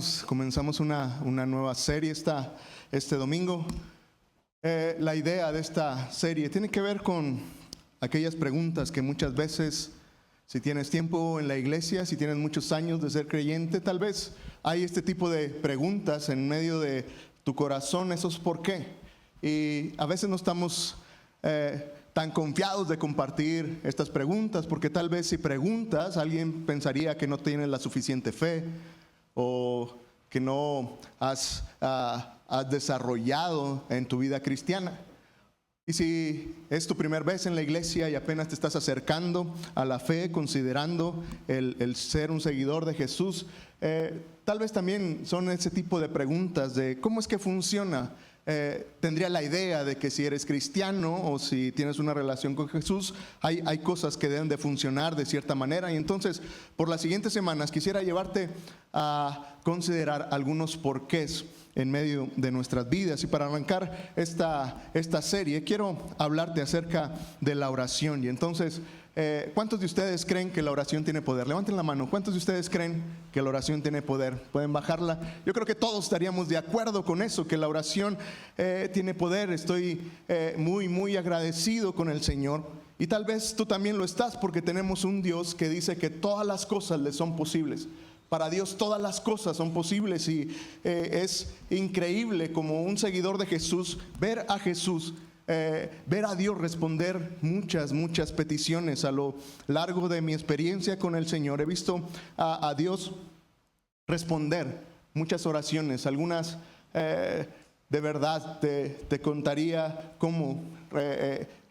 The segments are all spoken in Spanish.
hermanos, comenzamos una nueva serie este domingo. La idea de esta serie tiene que ver con aquellas preguntas que muchas veces, si tienes tiempo en la iglesia, si tienes muchos años de ser creyente, tal vez hay este tipo de preguntas en medio de tu corazón, esos por qué. Y a veces no estamos tan confiados de compartir estas preguntas, porque tal vez si preguntas, alguien pensaría que no tienes la suficiente fe o que no has desarrollado en tu vida cristiana. Y si es tu primera vez en la iglesia y apenas te estás acercando a la fe, considerando el ser un seguidor de Jesús, tal vez también son ese tipo de preguntas de cómo es que funciona. Tendría la idea de que si eres cristiano o si tienes una relación con Jesús, hay cosas que deben de funcionar de cierta manera. Y entonces, por las siguientes semanas quisiera llevarte a considerar algunos porqués en medio de nuestras vidas. Y para arrancar esta serie, quiero hablarte acerca de la oración. Y entonces, ¿cuántos de ustedes creen que la oración tiene poder? Levanten la mano. ¿Cuántos de ustedes creen que la oración tiene poder? ¿Pueden bajarla? Yo creo que todos estaríamos de acuerdo con eso, que la oración tiene poder. Estoy muy agradecido con el Señor. Y tal vez tú también lo estás, porque tenemos un Dios que dice que todas las cosas le son posibles. Para Dios todas las cosas son posibles y es increíble como un seguidor de Jesús, ver a Jesús, ver a Dios responder muchas peticiones. A lo largo de mi experiencia con el Señor he visto a Dios responder muchas oraciones. Algunas de verdad te contaría cómo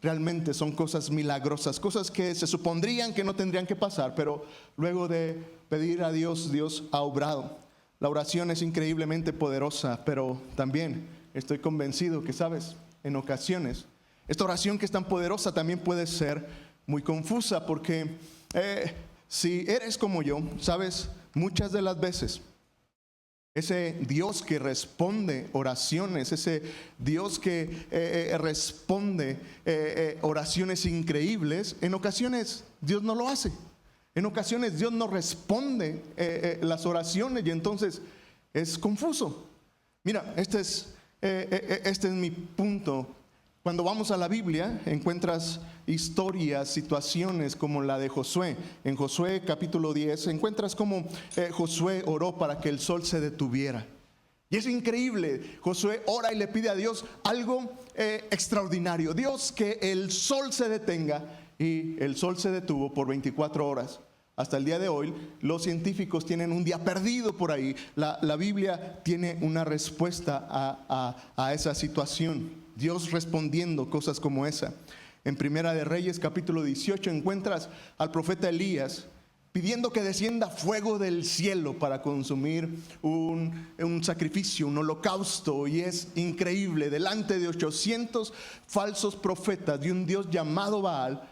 realmente son cosas milagrosas, cosas que se supondrían que no tendrían que pasar, pero luego de pedir a Dios, Dios ha obrado. La oración es increíblemente poderosa, pero también estoy convencido que, sabes, en ocasiones esta oración que es tan poderosa también puede ser muy confusa, porque si eres como yo, sabes, muchas de las veces ese Dios que responde oraciones, ese Dios que responde oraciones increíbles, en ocasiones Dios no lo hace. En ocasiones Dios no responde las oraciones y entonces es confuso. Mira, este es mi punto. Cuando vamos a la Biblia encuentras historias, situaciones como la de Josué. En Josué capítulo 10 encuentras cómo Josué oró para que el sol se detuviera. Y es increíble, Josué ora y le pide a Dios algo extraordinario. Dios, que el sol se detenga, y el sol se detuvo por 24 horas. Hasta el día de hoy los científicos tienen un día perdido por ahí. La Biblia tiene una respuesta a esa situación. Dios respondiendo cosas como esa. En Primera de Reyes capítulo 18 encuentras al profeta Elías pidiendo que descienda fuego del cielo para consumir un sacrificio, un holocausto. Y es increíble, delante de 800 falsos profetas de un Dios llamado Baal,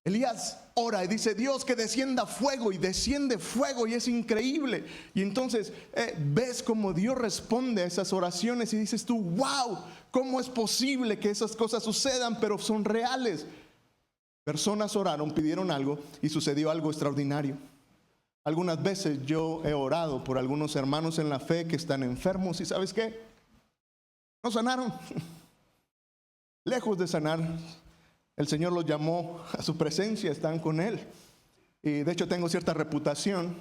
Elías ora y dice: Dios, que descienda fuego, y desciende fuego, y es increíble. Y entonces ves cómo Dios responde a esas oraciones y dices tú: wow, ¿cómo es posible que esas cosas sucedan, pero son reales? Personas oraron, pidieron algo y sucedió algo extraordinario. Algunas veces yo he orado por algunos hermanos en la fe que están enfermos, y ¿sabes qué? No sanaron. Lejos de sanar, el Señor los llamó a su presencia, están con Él. Y de hecho tengo cierta reputación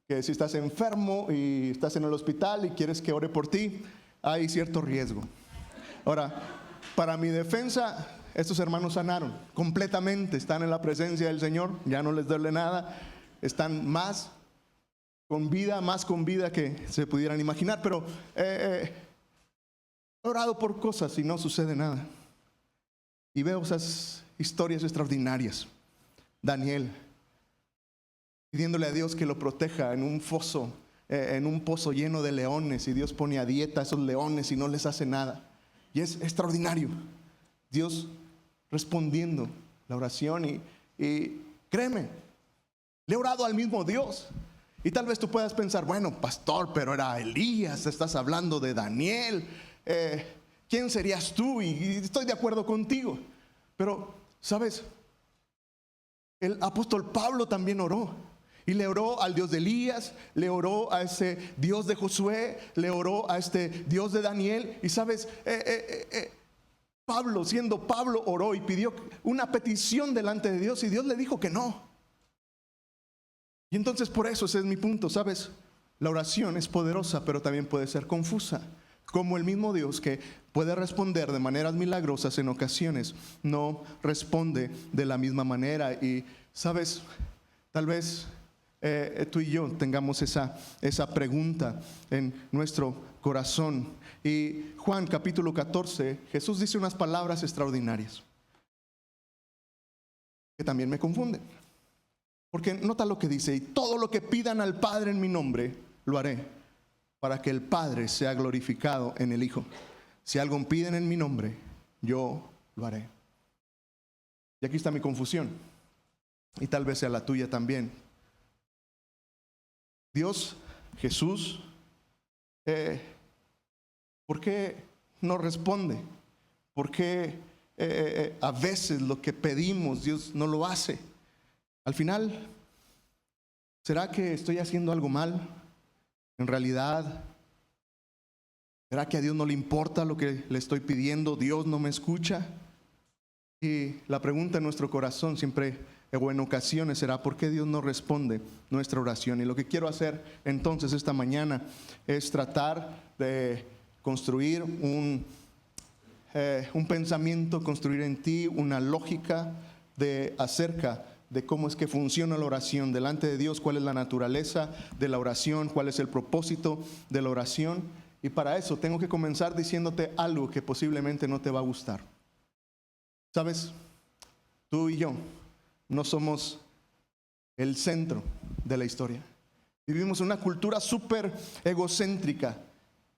que si estás enfermo y estás en el hospital y quieres que ore por ti, hay cierto riesgo. Ahora, para mi defensa, estos hermanos sanaron completamente, están en la presencia del Señor, ya no les duele nada, están más con vida que se pudieran imaginar. Pero he orado por cosas y no sucede nada. Y veo esas historias extraordinarias. Daniel pidiéndole a Dios que lo proteja en un pozo lleno de leones, y Dios pone a dieta a esos leones y no les hace nada. Y es extraordinario. Dios respondiendo la oración. Y créeme, le he orado al mismo Dios. Y tal vez tú puedas pensar: bueno, pastor, pero era Elías, estás hablando de Daniel. ¿Quién serías tú? Y estoy de acuerdo contigo. Pero, ¿sabes? El apóstol Pablo también oró. Y le oró al Dios de Elías, le oró a ese Dios de Josué, le oró a este Dios de Daniel. Y sabes, Pablo, siendo Pablo, oró y pidió una petición delante de Dios y Dios le dijo que no. Y entonces por eso ese es mi punto, ¿sabes? La oración es poderosa, pero también puede ser confusa. Como el mismo Dios que puede responder de maneras milagrosas en ocasiones, no responde de la misma manera. Y sabes, tal vez tú y yo tengamos esa pregunta en nuestro corazón. Y Juan capítulo 14, Jesús dice unas palabras extraordinarias que también me confunden. Porque nota lo que dice: y todo lo que pidan al Padre en mi nombre, lo haré, para que el Padre sea glorificado en el Hijo. Si algo piden en mi nombre, yo lo haré. Y aquí está mi confusión, y tal vez sea la tuya también. Dios, Jesús, ¿por qué no responde? ¿Por qué a veces lo que pedimos Dios no lo hace? Al final, ¿será que estoy haciendo algo mal? En realidad, ¿será que a Dios no le importa lo que le estoy pidiendo? ¿Dios no me escucha? Y la pregunta en nuestro corazón siempre, o en ocasiones, será: ¿por qué Dios no responde nuestra oración? Y lo que quiero hacer entonces esta mañana es tratar de construir un pensamiento, construir en ti una lógica acerca de cómo es que funciona la oración delante de Dios, cuál es la naturaleza de la oración, cuál es el propósito de la oración. Y para eso tengo que comenzar diciéndote algo que posiblemente no te va a gustar. ¿Sabes? Tú y yo no somos el centro de la historia. Vivimos en una cultura súper egocéntrica.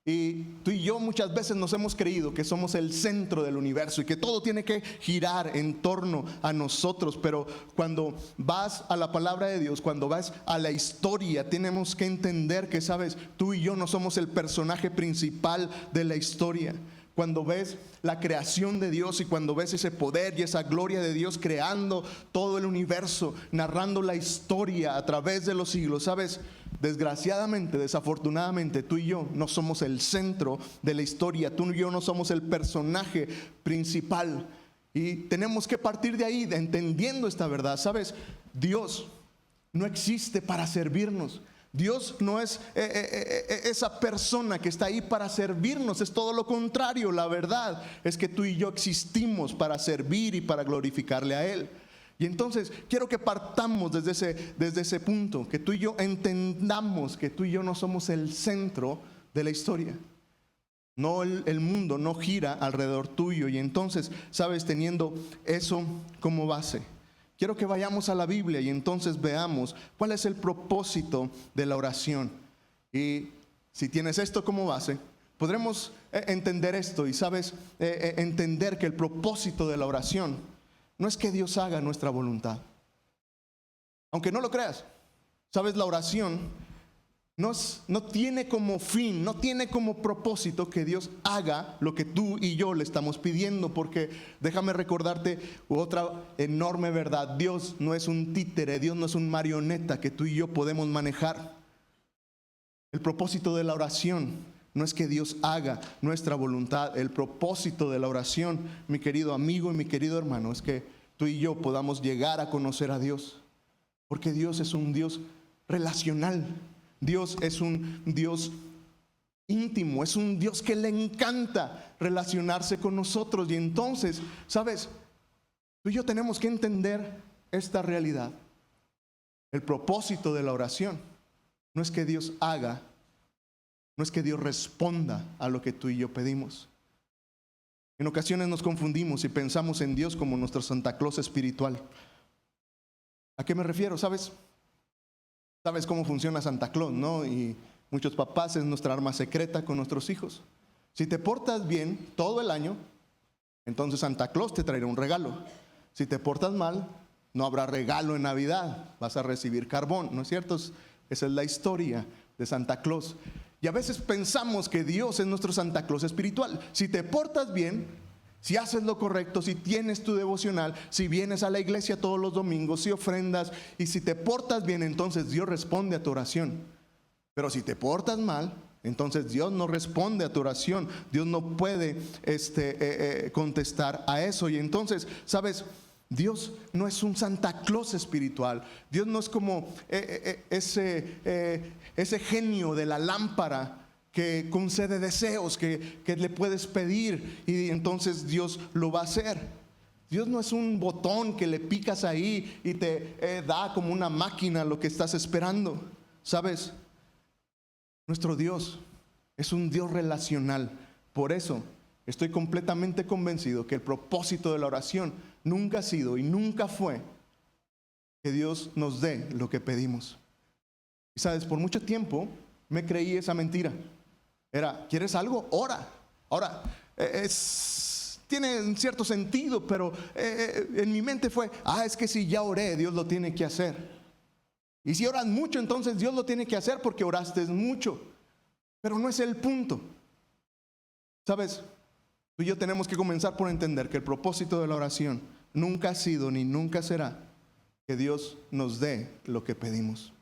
Y tú y yo muchas veces nos hemos creído que somos el centro del universo y que todo tiene que girar en torno a nosotros. Pero cuando vas a la palabra de Dios, cuando vas a la historia, tenemos que entender que, sabes, tú y yo no somos el personaje principal de la historia. Cuando ves la creación de Dios y cuando ves ese poder y esa gloria de Dios creando todo el universo, narrando la historia a través de los siglos, ¿sabes? Desgraciadamente, desafortunadamente, tú y yo no somos el centro de la historia. Tú y yo no somos el personaje principal. Y tenemos que partir de ahí, entendiendo esta verdad. ¿Sabes? Dios no existe para servirnos. Dios no es esa persona que está ahí para servirnos, es todo lo contrario. La verdad es que tú y yo existimos para servir y para glorificarle a Él. Y entonces quiero que partamos desde ese punto, que tú y yo entendamos que tú y yo no somos el centro de la historia. No, el mundo no gira alrededor tuyo. Y entonces, sabes, teniendo eso como base, quiero que vayamos a la Biblia y entonces veamos cuál es el propósito de la oración. Y si tienes esto como base, podremos entender esto y, sabes, entender que el propósito de la oración no es que Dios haga nuestra voluntad. Aunque no lo creas, sabes, la oración no tiene como fin, no tiene como propósito que Dios haga lo que tú y yo le estamos pidiendo. Porque déjame recordarte otra enorme verdad: Dios no es un títere, Dios no es un marioneta que tú y yo podemos manejar. El propósito de la oración no es que Dios haga nuestra voluntad. El propósito de la oración, mi querido amigo y mi querido hermano, es que tú y yo podamos llegar a conocer a Dios. Porque Dios es un Dios relacional. Dios es un Dios íntimo, es un Dios que le encanta relacionarse con nosotros. Y entonces, ¿sabes? Tú y yo tenemos que entender esta realidad. El propósito de la oración no es que Dios haga, no es que Dios responda a lo que tú y yo pedimos. En ocasiones nos confundimos y pensamos en Dios como nuestro Santa Claus espiritual. ¿A qué me refiero? ¿Sabes cómo funciona Santa Claus, no? Y muchos papás, es nuestra arma secreta con nuestros hijos. Si te portas bien todo el año, entonces Santa Claus te traerá un regalo. Si te portas mal, no habrá regalo en Navidad, vas a recibir carbón, ¿no es cierto? Esa es la historia de Santa Claus. Y a veces pensamos que Dios es nuestro Santa Claus espiritual. Si te portas bien, Si haces lo correcto, si tienes tu devocional, si vienes a la iglesia todos los domingos, si ofrendas y si te portas bien, entonces Dios responde a tu oración. Pero si te portas mal, entonces Dios no responde a tu oración. Dios no puede contestar a eso. Y entonces, ¿sabes? Dios no es un Santa Claus espiritual. Dios no es como ese genio de la lámpara que concede deseos, que le puedes pedir y entonces Dios lo va a hacer. Dios no es un botón que le picas ahí y te da como una máquina lo que estás esperando. ¿Sabes? Nuestro Dios es un Dios relacional. Por eso estoy completamente convencido que el propósito de la oración nunca ha sido y nunca fue que Dios nos dé lo que pedimos. Y sabes, por mucho tiempo me creí esa mentira. Era, ¿quieres algo? Ora. Ahora, tiene un cierto sentido, pero en mi mente fue, es que si ya oré, Dios lo tiene que hacer. Y si oras mucho, entonces Dios lo tiene que hacer porque oraste mucho. Pero no es el punto. ¿Sabes? Tú y yo tenemos que comenzar por entender que el propósito de la oración nunca ha sido ni nunca será que Dios nos dé lo que pedimos.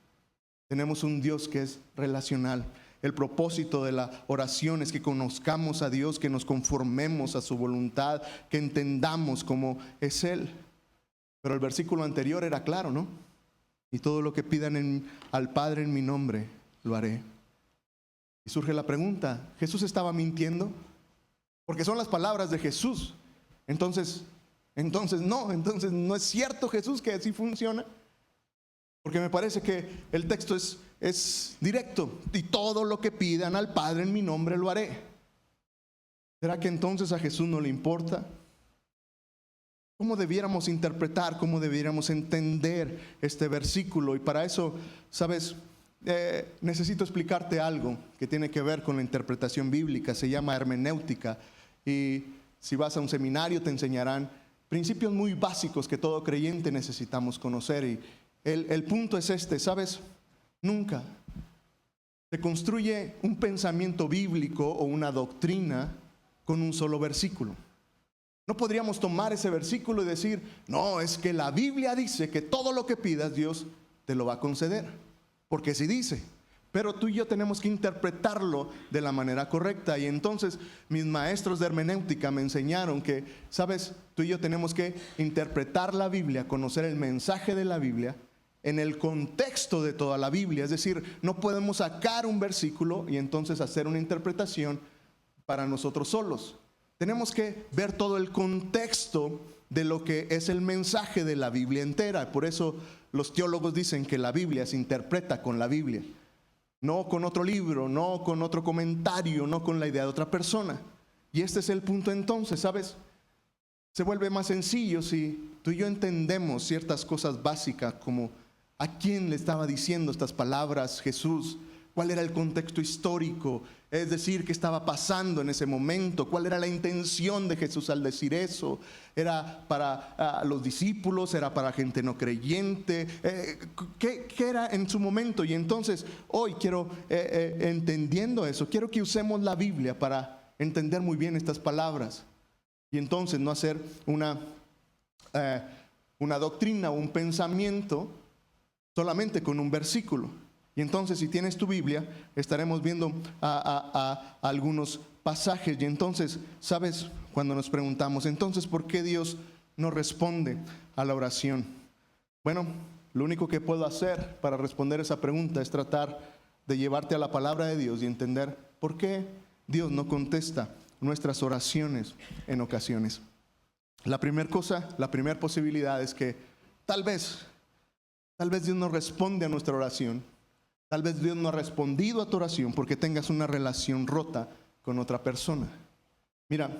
Tenemos un Dios que es relacional. El propósito de la oración es que conozcamos a Dios, que nos conformemos a su voluntad, que entendamos cómo es Él. Pero el versículo anterior era claro, ¿no? Y todo lo que pidan al Padre en mi nombre, lo haré. Y surge la pregunta, ¿Jesús estaba mintiendo? Porque son las palabras de Jesús. Entonces no es cierto, Jesús, que así funciona. Porque me parece que el texto es directo. Y todo lo que pidan al Padre en mi nombre lo haré. ¿Será que entonces a Jesús no le importa? ¿Cómo debiéramos interpretar, cómo debiéramos entender este versículo? Y para eso, ¿sabes? Necesito explicarte algo que tiene que ver con la interpretación bíblica. Se llama hermenéutica. Y si vas a un seminario te enseñarán principios muy básicos que todo creyente necesitamos conocer. Y el punto es este, ¿sabes? Nunca se construye un pensamiento bíblico o una doctrina con un solo versículo. No podríamos tomar ese versículo y decir, no, es que la Biblia dice que todo lo que pidas Dios te lo va a conceder. Porque sí dice, pero tú y yo tenemos que interpretarlo de la manera correcta. Y entonces mis maestros de hermenéutica me enseñaron que, ¿sabes? Tú y yo tenemos que interpretar la Biblia, conocer el mensaje de la Biblia en el contexto de toda la Biblia. Es decir, no podemos sacar un versículo y entonces hacer una interpretación para nosotros solos. Tenemos que ver todo el contexto de lo que es el mensaje de la Biblia entera. Por eso los teólogos dicen que la Biblia se interpreta con la Biblia. No con otro libro, no con otro comentario, no con la idea de otra persona. Y este es el punto entonces, ¿sabes? Se vuelve más sencillo si tú y yo entendemos ciertas cosas básicas como a quién le estaba diciendo estas palabras Jesús, cuál era el contexto histórico, es decir, qué estaba pasando en ese momento, cuál era la intención de Jesús al decir eso. ¿Era para los discípulos? ¿Era para gente no creyente? ¿Qué era en su momento? Y entonces hoy quiero, entendiendo eso, quiero que usemos la Biblia para entender muy bien estas palabras y entonces no hacer una doctrina o un pensamiento solamente con un versículo. Y entonces si tienes tu Biblia, estaremos viendo a algunos pasajes. Y entonces, ¿sabes? Cuando nos preguntamos, entonces, ¿por qué Dios no responde a la oración? Bueno, lo único que puedo hacer para responder esa pregunta es tratar de llevarte a la palabra de Dios y entender por qué Dios no contesta nuestras oraciones en ocasiones. La primera posibilidad es que tal vez Dios no responde a nuestra oración. Tal vez Dios no ha respondido a tu oración porque tengas una relación rota con otra persona. Mira,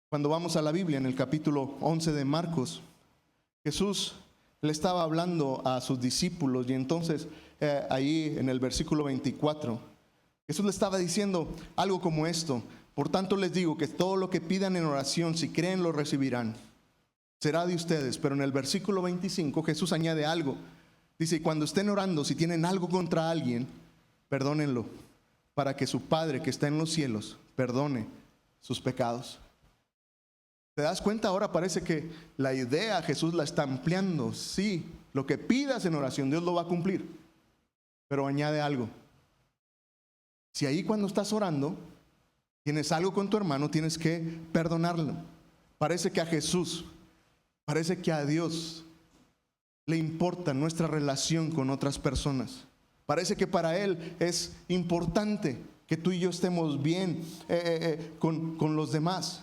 cuando vamos a la Biblia, en el capítulo 11 de Marcos, Jesús le estaba hablando a sus discípulos y entonces ahí en el versículo 24, Jesús le estaba diciendo algo como esto: por tanto les digo que todo lo que pidan en oración, si creen, lo recibirán. Será de ustedes. Pero en el versículo 25 Jesús añade algo. Dice, cuando estén orando, si tienen algo contra alguien, perdónenlo, para que su Padre que está en los cielos perdone sus pecados. ¿Te das cuenta? Ahora parece que la idea Jesús la está ampliando. Sí, lo que pidas en oración, Dios lo va a cumplir. Pero añade algo. Si ahí cuando estás orando, tienes algo con tu hermano, tienes que perdonarlo. Parece que a Jesús, parece que a Dios le importa nuestra relación con otras personas. Parece que para Él es importante que tú y yo estemos bien con los demás.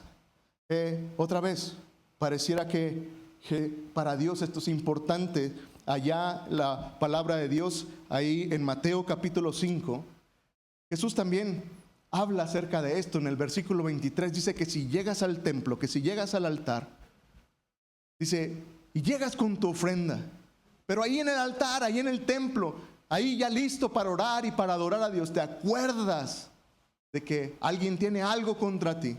Otra vez, pareciera que para Dios esto es importante. Allá la palabra de Dios, ahí en Mateo capítulo 5, Jesús también habla acerca de esto. En el versículo 23 dice que si llegas al templo, que si llegas al altar, dice, y llegas con tu ofrenda, pero ahí en el altar, ahí en el templo, ahí ya listo para orar y para adorar a Dios, te acuerdas de que alguien tiene algo contra ti.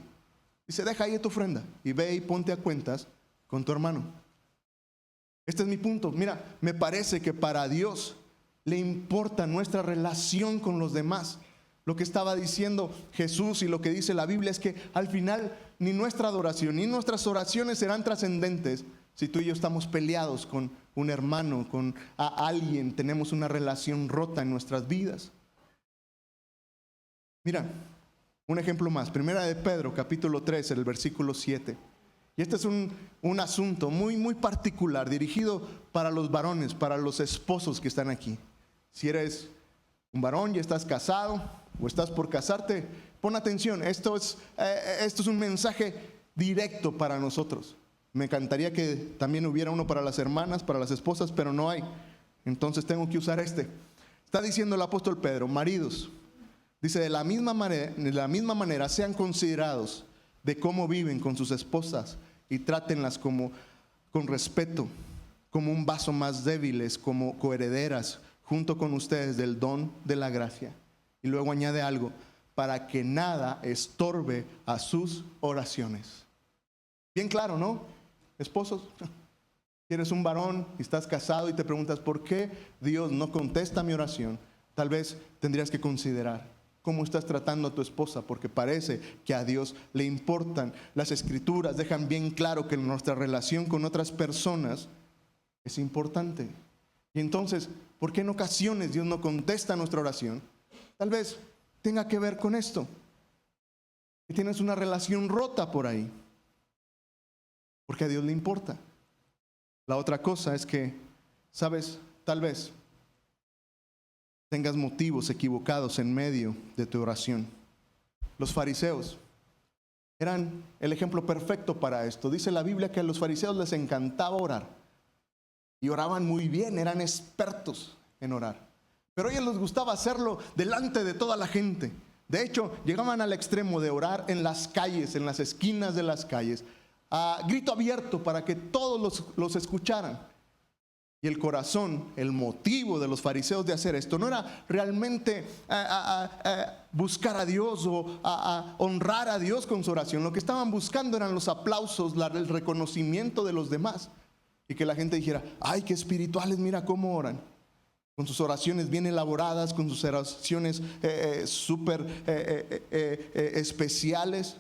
Dice, deja ahí tu ofrenda y ve y ponte a cuentas con tu hermano. Este es mi punto. Mira, me parece que para Dios le importa nuestra relación con los demás. Lo que estaba diciendo Jesús y lo que dice la Biblia es que al final ni nuestra adoración ni nuestras oraciones serán trascendentes si tú y yo estamos peleados con un hermano, con alguien, tenemos una relación rota en nuestras vidas. Mira, un ejemplo más, Primera de Pedro, capítulo 3, el versículo 7. Y este es un asunto muy, muy particular, dirigido para los varones, para los esposos que están aquí. Si eres un varón y estás casado o estás por casarte, pon atención, esto es un mensaje directo para nosotros. Me encantaría que también hubiera uno para las hermanas, para las esposas, pero no hay. Entonces tengo que usar este. Está diciendo el apóstol Pedro, maridos, dice, de la misma manera sean considerados de cómo viven con sus esposas y trátenlas con respeto, como un vaso más débiles, como coherederas junto con ustedes del don de la gracia. Y luego añade algo, para que nada estorbe a sus oraciones. Bien claro, ¿no? Esposos, si eres un varón y estás casado y te preguntas por qué Dios no contesta mi oración, tal vez tendrías que considerar cómo estás tratando a tu esposa, porque parece que a Dios le importan. Las escrituras dejan bien claro que nuestra relación con otras personas es importante. Y entonces, ¿por qué en ocasiones Dios no contesta nuestra oración? Tal vez tenga que ver con esto, que tienes una relación rota por ahí, porque a Dios le importa. La otra cosa es que, ¿sabes? Tal vez tengas motivos equivocados en medio de tu oración. Los fariseos eran el ejemplo perfecto para esto. Dice la Biblia que a los fariseos les encantaba orar y oraban muy bien, eran expertos en orar, pero a ellos les gustaba hacerlo delante de toda la gente. De hecho, llegaban al extremo de orar en las calles, en las esquinas de las calles, a grito abierto para que todos los escucharan. Y el corazón, el motivo de los fariseos de hacer esto no era realmente buscar a Dios o honrar a Dios con su oración. Lo que estaban buscando eran los aplausos, el reconocimiento de los demás. Y que la gente dijera, ay, qué espirituales, mira cómo oran. Con sus oraciones bien elaboradas, con sus oraciones súper especiales.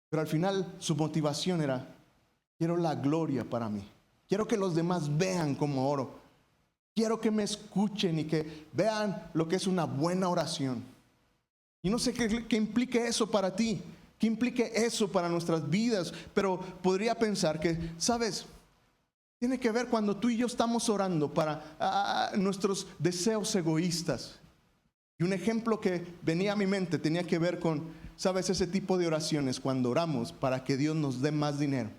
Pero al final su motivación era, quiero la gloria para mí. Quiero que los demás vean cómo oro. Quiero que me escuchen y que vean lo que es una buena oración. Y no sé qué implique eso para ti, qué implique eso para nuestras vidas, pero podría pensar que, ¿sabes? Tiene que ver cuando tú y yo estamos orando para nuestros deseos egoístas. Y un ejemplo que venía a mi mente tenía que ver con, ¿sabes? Ese tipo de oraciones cuando oramos para que Dios nos dé más dinero.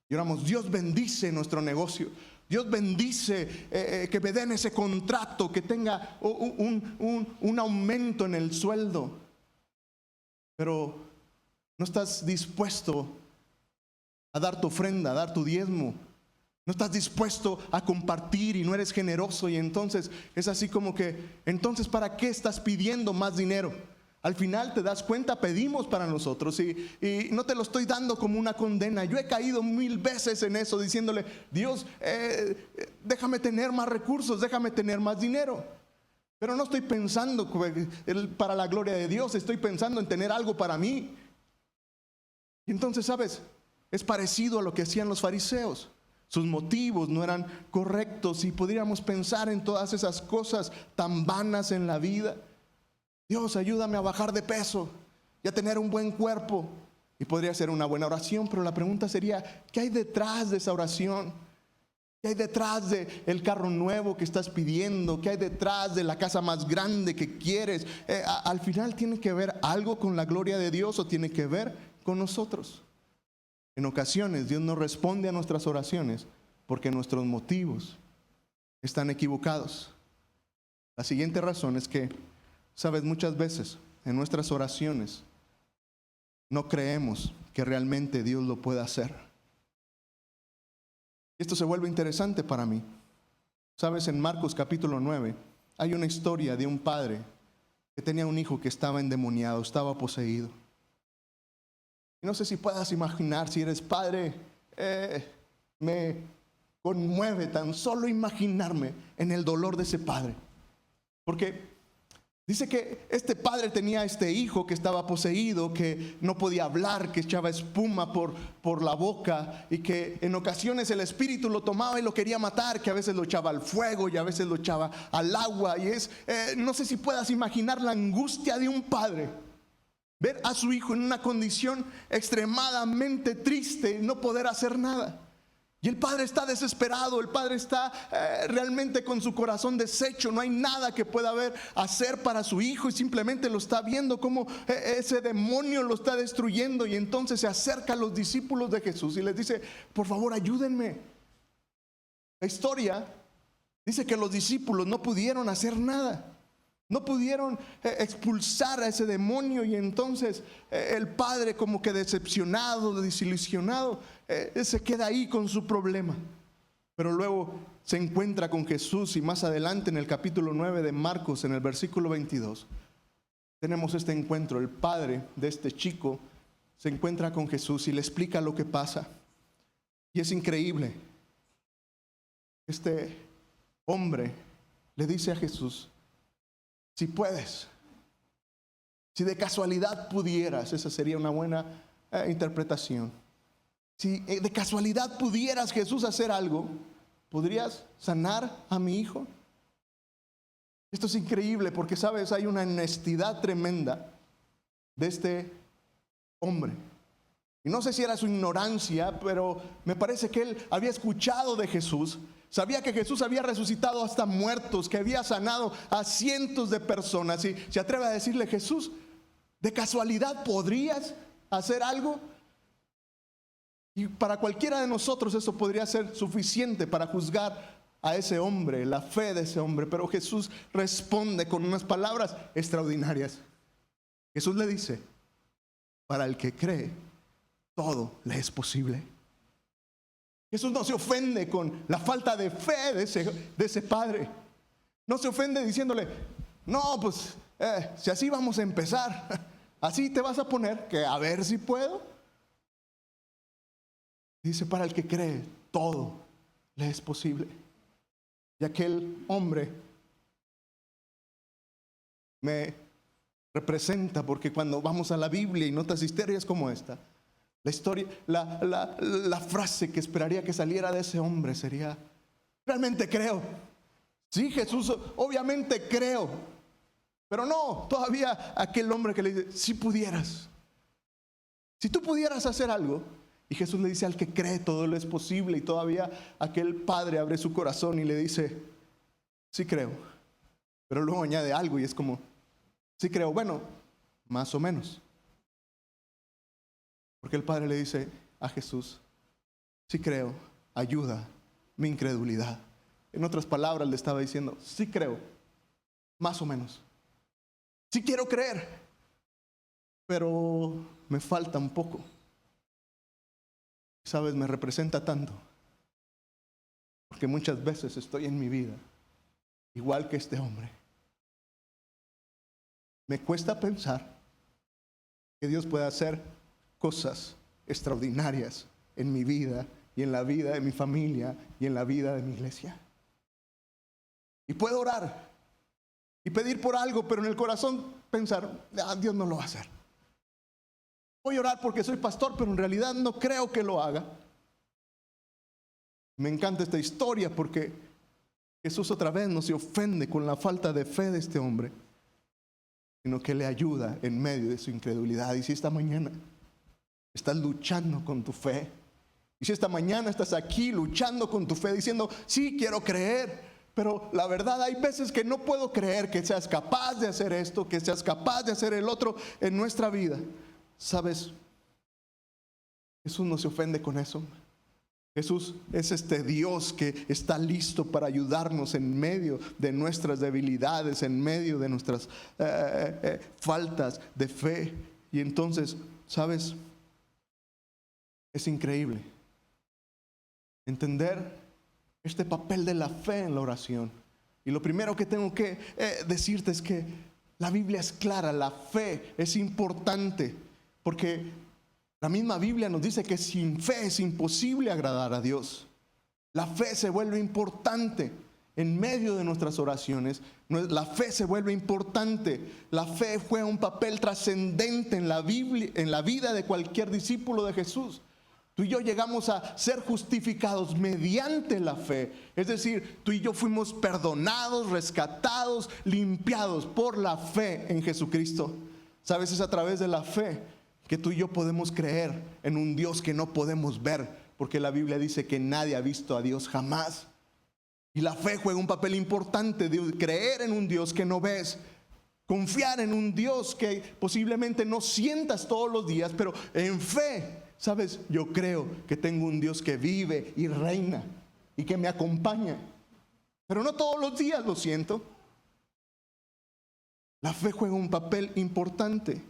Y oramos, Dios bendice nuestro negocio. Dios bendice que me den ese contrato, que tenga un aumento en el sueldo. Pero no estás dispuesto a dar tu ofrenda, a dar tu diezmo. No estás dispuesto a compartir y no eres generoso. Y entonces es así como que, entonces ¿para qué estás pidiendo más dinero? Al final te das cuenta, pedimos para nosotros y no te lo estoy dando como una condena. Yo he caído 1000 veces en eso, diciéndole, Dios, déjame tener más recursos, déjame tener más dinero. Pero no estoy pensando para la gloria de Dios, estoy pensando en tener algo para mí. Y entonces, ¿sabes? es parecido a lo que hacían los fariseos. Sus motivos no eran correctos y podríamos pensar en todas esas cosas tan vanas en la vida. Dios, ayúdame a bajar de peso y a tener un buen cuerpo. Y podría ser una buena oración, pero la pregunta sería, ¿qué hay detrás de esa oración? ¿Qué hay detrás del carro nuevo que estás pidiendo? ¿Qué hay detrás de la casa más grande que quieres? Al final, ¿tiene que ver algo con la gloria de Dios o tiene que ver con nosotros? En ocasiones Dios no responde a nuestras oraciones porque nuestros motivos están equivocados. La siguiente razón es que, sabes, muchas veces en nuestras oraciones no creemos que realmente Dios lo pueda hacer. Esto se vuelve interesante para mí. Sabes, en Marcos capítulo 9 hay una historia de un padre que tenía un hijo que estaba endemoniado, estaba poseído. Y no sé si puedas imaginar, si eres padre, me conmueve tan solo imaginarme en el dolor de ese padre. Porque dice que este padre tenía este hijo que estaba poseído, que no podía hablar, que echaba espuma por la boca y que en ocasiones el espíritu lo tomaba y lo quería matar, que a veces lo echaba al fuego y a veces lo echaba al agua. Y no sé si puedas imaginar la angustia de un padre. Ver a su hijo en una condición extremadamente triste, no poder hacer nada. Y el padre está desesperado, el padre está realmente con su corazón deshecho. No hay nada que pueda hacer para su hijo y simplemente lo está viendo como ese demonio lo está destruyendo. Y entonces se acerca a los discípulos de Jesús y les dice, por favor, ayúdenme. La historia dice que los discípulos no pudieron hacer nada. No pudieron expulsar a ese demonio y entonces el padre, como que decepcionado, desilusionado, se queda ahí con su problema. Pero luego se encuentra con Jesús y más adelante en el capítulo 9 de Marcos, en el versículo 22, tenemos este encuentro. El padre de este chico se encuentra con Jesús y le explica lo que pasa. Y es increíble. Este hombre le dice a Jesús, si puedes, si de casualidad pudieras, esa sería una buena interpretación. Si de casualidad pudieras, Jesús, hacer algo, ¿podrías sanar a mi hijo? Esto es increíble porque, sabes, hay una honestidad tremenda de este hombre. Y no sé si era su ignorancia, pero me parece que él había escuchado de Jesús. Sabía que Jesús había resucitado hasta muertos, que había sanado a cientos de personas. Y se atreve a decirle, Jesús, ¿de casualidad podrías hacer algo? Y para cualquiera de nosotros eso podría ser suficiente para juzgar a ese hombre, la fe de ese hombre. Pero Jesús responde con unas palabras extraordinarias. Jesús le dice, para el que cree, todo le es posible. Jesús no se ofende con la falta de fe de ese padre. No se ofende diciéndole, no, pues si así vamos a empezar, así te vas a poner, que a ver si puedo. Dice, para el que cree, todo le es posible. Y aquel hombre me representa porque cuando vamos a la Biblia y notas historias como esta, la historia, la frase que esperaría que saliera de ese hombre sería, realmente creo. Sí, Jesús, obviamente creo. Pero no, todavía aquel hombre que le dice, si pudieras, si tú pudieras hacer algo. Y Jesús le dice, al que cree todo lo es posible. Y todavía aquel padre abre su corazón y le dice, sí creo. Pero luego añade algo y es como, sí creo, bueno, más o menos. Porque el padre le dice a Jesús, sí creo, ayuda mi incredulidad. En otras palabras le estaba diciendo, sí creo, más o menos. Sí quiero creer, pero me falta un poco. Sabes, me representa tanto. Porque muchas veces estoy en mi vida igual que este hombre. Me cuesta pensar que Dios pueda hacer cosas extraordinarias en mi vida y en la vida de mi familia y en la vida de mi iglesia. Y puedo orar y pedir por algo, pero en el corazón pensar, Dios no lo va a hacer. voy a orar porque soy pastor, pero en realidad no creo que lo haga. Me encanta esta historia porque Jesús otra vez no se ofende con la falta de fe de este hombre, sino que le ayuda en medio de su incredulidad. Y si esta mañana estás luchando con tu fe, y si esta mañana estás aquí luchando con tu fe, diciendo, sí, quiero creer, pero la verdad hay veces que no puedo creer que seas capaz de hacer esto, que seas capaz de hacer el otro en nuestra vida. ¿Sabes? Jesús no se ofende con eso. Jesús es este Dios que está listo para ayudarnos en medio de nuestras debilidades, en medio de nuestras faltas de fe. Y entonces, ¿sabes? Es increíble entender este papel de la fe en la oración. Y lo primero que tengo que decirte es que la Biblia es clara, la fe es importante, porque la misma Biblia nos dice que sin fe es imposible agradar a Dios. La fe se vuelve importante en medio de nuestras oraciones. La fe se vuelve importante. La fe juega un papel trascendente en la Biblia, en la vida de cualquier discípulo de Jesús. Tú y yo llegamos a ser justificados mediante la fe. Es decir, tú y yo fuimos perdonados, rescatados, limpiados por la fe en Jesucristo. ¿Sabes? Es a través de la fe que tú y yo podemos creer en un Dios que no podemos ver, porque la Biblia dice que nadie ha visto a Dios jamás. Y la fe juega un papel importante de creer en un Dios que no ves, confiar en un Dios que posiblemente no sientas todos los días, pero en fe, ¿sabes? Yo creo que tengo un Dios que vive y reina y que me acompaña, pero no todos los días lo siento. La fe juega un papel importante.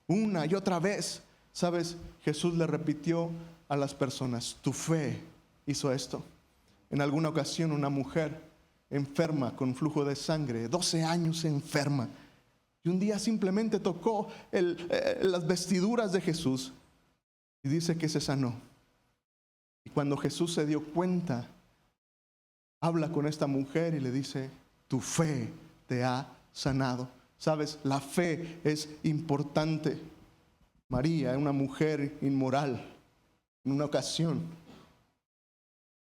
Una y otra vez, ¿sabes? Jesús le repitió a las personas, tu fe hizo esto. En alguna ocasión una mujer enferma con flujo de sangre, 12 años enferma, y un día simplemente tocó las vestiduras de Jesús y dice que se sanó. Y cuando Jesús se dio cuenta, habla con esta mujer y le dice, tu fe te ha sanado. ¿Sabes? La fe es importante. María, una mujer inmoral, en una ocasión,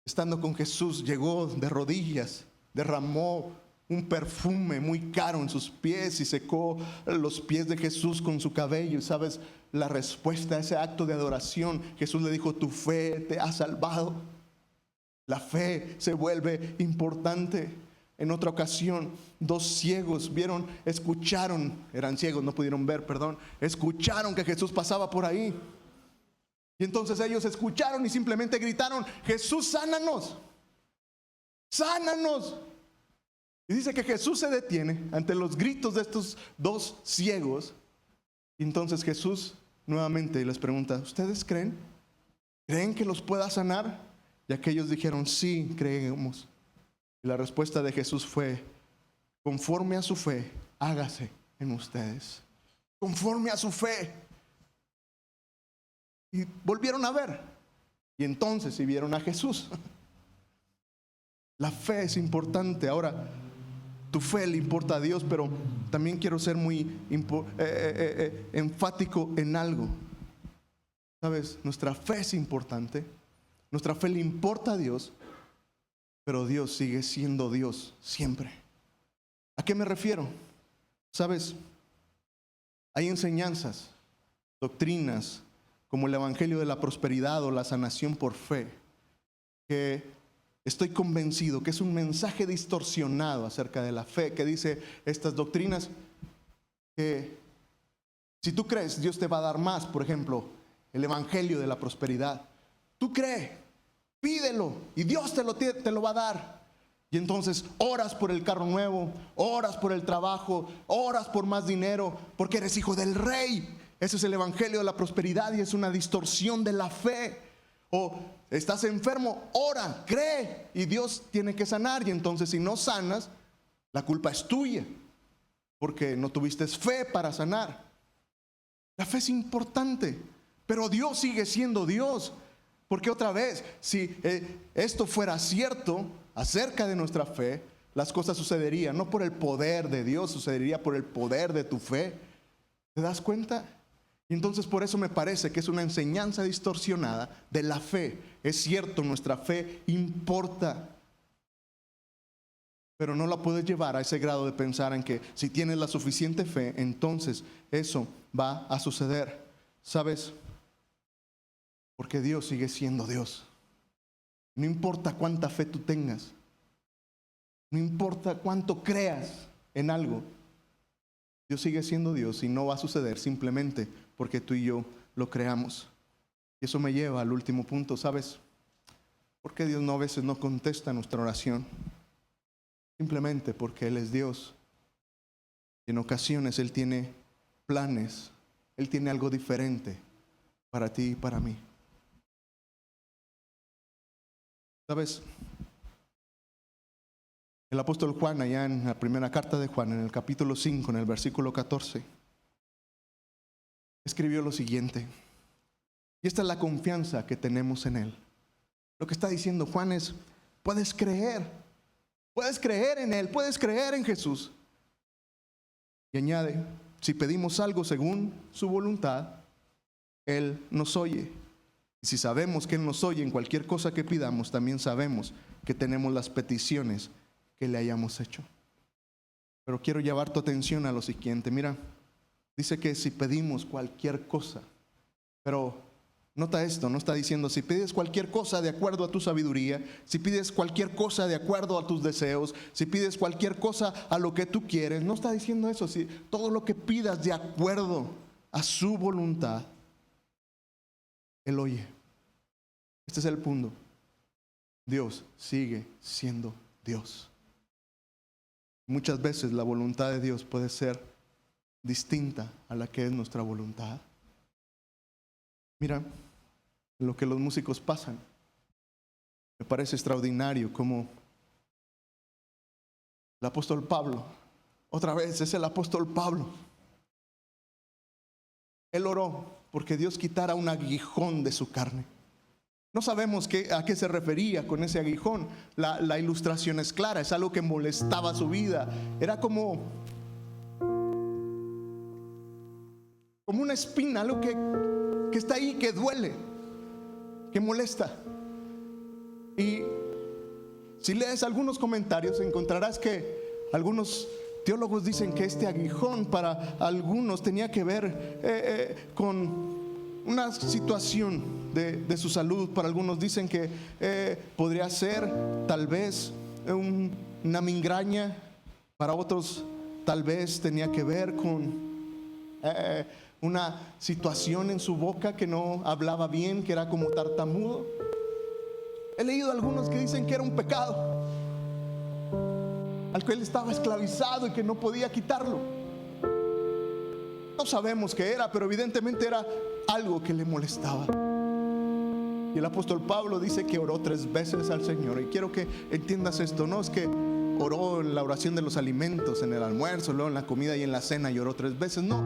estando con Jesús, llegó de rodillas, derramó un perfume muy caro en sus pies y secó los pies de Jesús con su cabello. ¿Sabes? La respuesta a ese acto de adoración, Jesús le dijo, tu fe te ha salvado. La fe se vuelve importante. En otra ocasión, dos ciegos escucharon, eran ciegos, no pudieron ver, escucharon que Jesús pasaba por ahí. Y entonces ellos escucharon y simplemente gritaron, Jesús, sánanos, sánanos. Y dice que Jesús se detiene ante los gritos de estos dos ciegos. Y entonces Jesús nuevamente les pregunta, ¿ustedes creen? ¿Creen que los pueda sanar? Y aquellos dijeron, sí, creemos. Y la respuesta de Jesús fue, conforme a su fe, hágase en ustedes. Conforme a su fe. Y volvieron a ver. Y entonces sí vieron a Jesús. La fe es importante. Ahora, tu fe le importa a Dios, pero también quiero ser muy enfático en algo. ¿Sabes? Nuestra fe es importante. Nuestra fe le importa a Dios. Pero Dios sigue siendo Dios siempre. ¿A qué me refiero? ¿Sabes? Hay enseñanzas, doctrinas, como el Evangelio de la Prosperidad o la sanación por fe, que estoy convencido que es un mensaje distorsionado acerca de la fe, que dice estas doctrinas que si tú crees, Dios te va a dar más. Por ejemplo, el Evangelio de la Prosperidad. Tú crees, pídelo y Dios te lo va a dar. Y entonces oras por el carro nuevo, oras por el trabajo, oras por más dinero, porque eres hijo del rey. Ese es el Evangelio de la Prosperidad y es una distorsión de la fe. O estás enfermo, ora, cree y Dios tiene que sanar. Y entonces si no sanas, la culpa es tuya, porque no tuviste fe para sanar. La fe es importante, pero Dios sigue siendo Dios. Porque otra vez, si esto fuera cierto acerca de nuestra fe, las cosas sucederían no por el poder de Dios, sucedería por el poder de tu fe. ¿Te das cuenta? Y entonces por eso me parece que es una enseñanza distorsionada de la fe. Es cierto, nuestra fe importa, pero no la puedes llevar a ese grado de pensar en que si tienes la suficiente fe, entonces eso va a suceder. ¿Sabes? Porque Dios sigue siendo Dios. No importa cuánta fe tú tengas, no importa cuánto creas en algo, Dios sigue siendo Dios y no va a suceder simplemente porque tú y yo lo creamos. Y eso me lleva al último punto, ¿sabes? Porque Dios a veces no contesta nuestra oración. Simplemente porque Él es Dios. Y en ocasiones Él tiene planes, Él tiene algo diferente para ti y para mí. ¿Sabes? El apóstol Juan, allá en la primera carta de Juan, en el capítulo 5, en el versículo 14, escribió lo siguiente. Y esta es la confianza que tenemos en Él. Lo que está diciendo Juan es, puedes creer en Él, puedes creer en Jesús. Y añade, si pedimos algo según su voluntad, Él nos oye. Y si sabemos que Él nos oye en cualquier cosa que pidamos, también sabemos que tenemos las peticiones que le hayamos hecho. Pero quiero llevar tu atención a lo siguiente. Mira, dice que si pedimos cualquier cosa, pero nota esto, no está diciendo si pides cualquier cosa de acuerdo a tu sabiduría, si pides cualquier cosa de acuerdo a tus deseos, si pides cualquier cosa a lo que tú quieres, no está diciendo eso. Si todo lo que pidas de acuerdo a su voluntad, Él oye. Este es el punto. Dios sigue siendo Dios. Muchas veces la voluntad de Dios puede ser distinta a la que es nuestra voluntad. Mira lo que los músicos pasan. Me parece extraordinario como el apóstol Pablo, otra vez es el apóstol Pablo. Él oró porque Dios quitara un aguijón de su carne. No sabemos a qué se refería con ese aguijón. La ilustración es clara, es algo que molestaba su vida. Era como una espina, algo que está ahí, que duele, que molesta. Y si lees algunos comentarios, encontrarás que algunos teólogos dicen que este aguijón para algunos tenía que ver con una situación de su salud. Para algunos dicen que podría ser tal vez una migraña. Para otros tal vez tenía que ver con una situación en su boca, que no hablaba bien, que era como tartamudo. He leído algunos que dicen que era un pecado al que él estaba esclavizado y que no podía quitarlo. No sabemos qué era, pero evidentemente era algo que le molestaba. Y el apóstol Pablo dice que oró 3 veces al Señor. Y quiero que entiendas esto. No es que oró en la oración de los alimentos, en el almuerzo, luego en la comida y en la cena y oró 3 veces. No,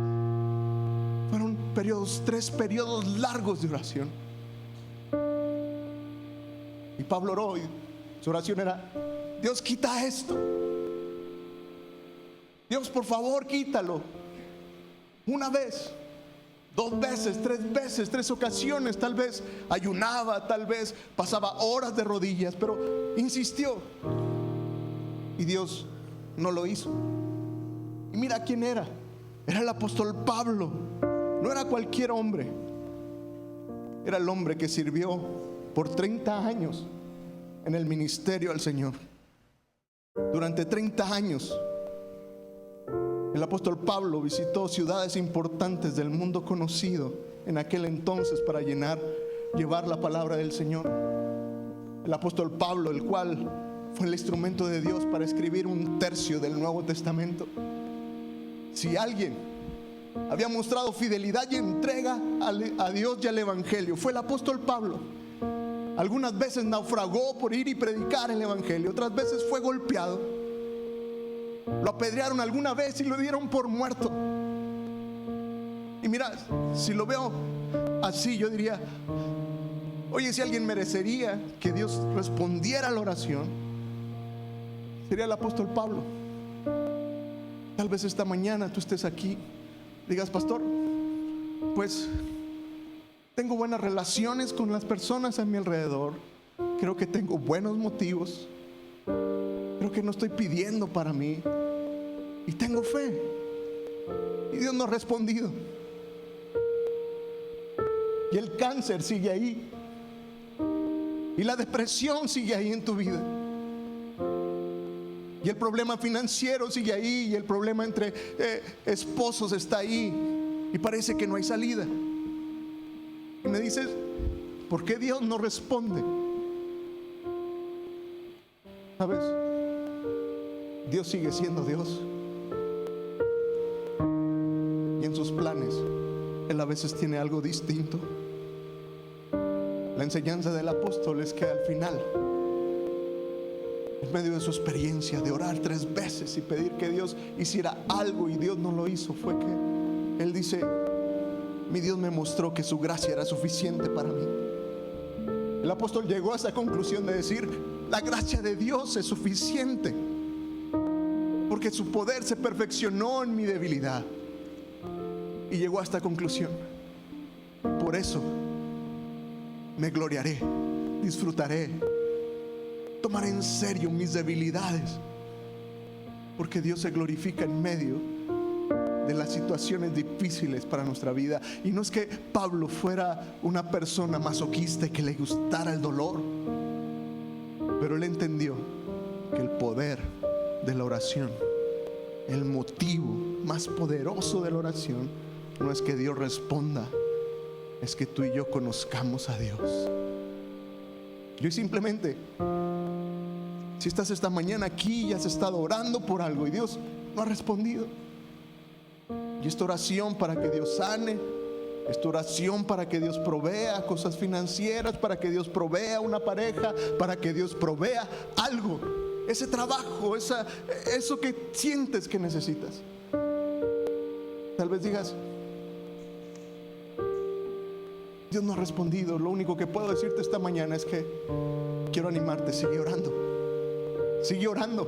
fueron 3 periodos largos de oración. Y Pablo oró y su oración era: Dios, quita esto. Dios, por favor, quítalo. 1 vez, 2 veces, 3 veces, 3 ocasiones. Tal vez ayunaba, tal vez pasaba horas de rodillas, pero insistió. Y Dios no lo hizo. Y mira quién era. Era el apóstol Pablo. No era cualquier hombre. Era el hombre que sirvió por 30 años en el ministerio al Señor. Durante 30 años el apóstol Pablo visitó ciudades importantes del mundo conocido en aquel entonces para llevar la palabra del Señor. El apóstol Pablo, el cual fue el instrumento de Dios para escribir 1/3 del Nuevo Testamento. Si alguien había mostrado fidelidad y entrega a Dios y al Evangelio, fue el apóstol Pablo. Algunas veces naufragó por ir y predicar el Evangelio, otras veces fue golpeado. Lo apedrearon alguna vez y lo dieron por muerto. Y mira, si lo veo así, yo diría: oye, si alguien merecería que Dios respondiera a la oración, sería el apóstol Pablo. Tal vez esta mañana tú estés aquí, digas: pastor, pues tengo buenas relaciones con las personas a mi alrededor. Creo que tengo buenos motivos. Creo que no estoy pidiendo para mí. Y tengo fe. Y Dios no ha respondido. Y el cáncer sigue ahí. Y la depresión sigue ahí en tu vida. Y el problema financiero sigue ahí. Y el problema entre esposos está ahí. Y parece que no hay salida. Y me dices, ¿por qué Dios no responde? ¿Sabes? Dios sigue siendo Dios. Y en sus planes, Él a veces tiene algo distinto. La enseñanza del apóstol es que al final, en medio de su experiencia de orar 3 veces y pedir que Dios hiciera algo y Dios no lo hizo, fue que Él dice, mi Dios me mostró que su gracia era suficiente para mí. El apóstol llegó a esa conclusión de decir, la gracia de Dios es suficiente, porque su poder se perfeccionó en mi debilidad. Y llegó a esta conclusión. Por eso me gloriaré, disfrutaré, tomaré en serio mis debilidades, porque Dios se glorifica en medio de las situaciones difíciles para nuestra vida. Y no es que Pablo fuera una persona masoquista y que le gustara el dolor, pero él entendió que el poder de la oración, el motivo más poderoso de la oración, no es que Dios responda, es que tú y yo conozcamos a Dios. Yo simplemente, si estás esta mañana aquí y has estado orando por algo y Dios no ha respondido, y esta oración para que Dios sane, esta oración para que Dios provea cosas financieras, para que Dios provea una pareja, para que Dios provea algo, ese trabajo, eso que sientes que necesitas. Tal vez digas, Dios no ha respondido. Lo único que puedo decirte esta mañana es que quiero animarte, sigue orando. Sigue orando.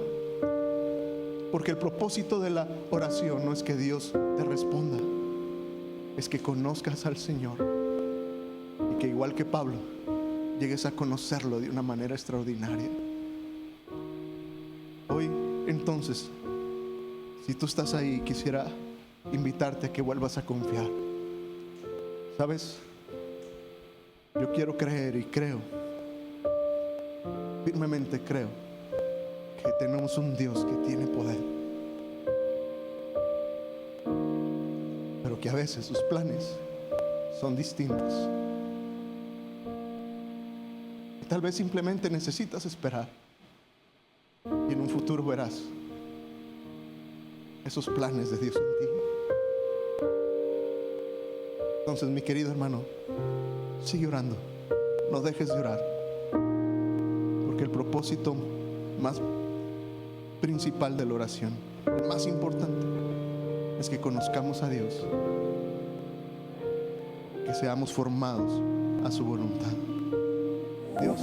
Porque el propósito de la oración no es que Dios te responda, es que conozcas al Señor y que igual que Pablo llegues a conocerlo de una manera extraordinaria. Hoy entonces, si tú estás ahí, quisiera invitarte a que vuelvas a confiar. ¿Sabes? Yo quiero creer y creo, firmemente creo, que tenemos un Dios que tiene poder, pero que a veces sus planes son distintos. Y tal vez simplemente necesitas esperar y en un futuro verás esos planes de Dios en ti. Entonces, mi querido hermano, sigue orando, no dejes de orar, porque el propósito más principal de la oración, el más importante, es que conozcamos a Dios, que seamos formados a su voluntad. Dios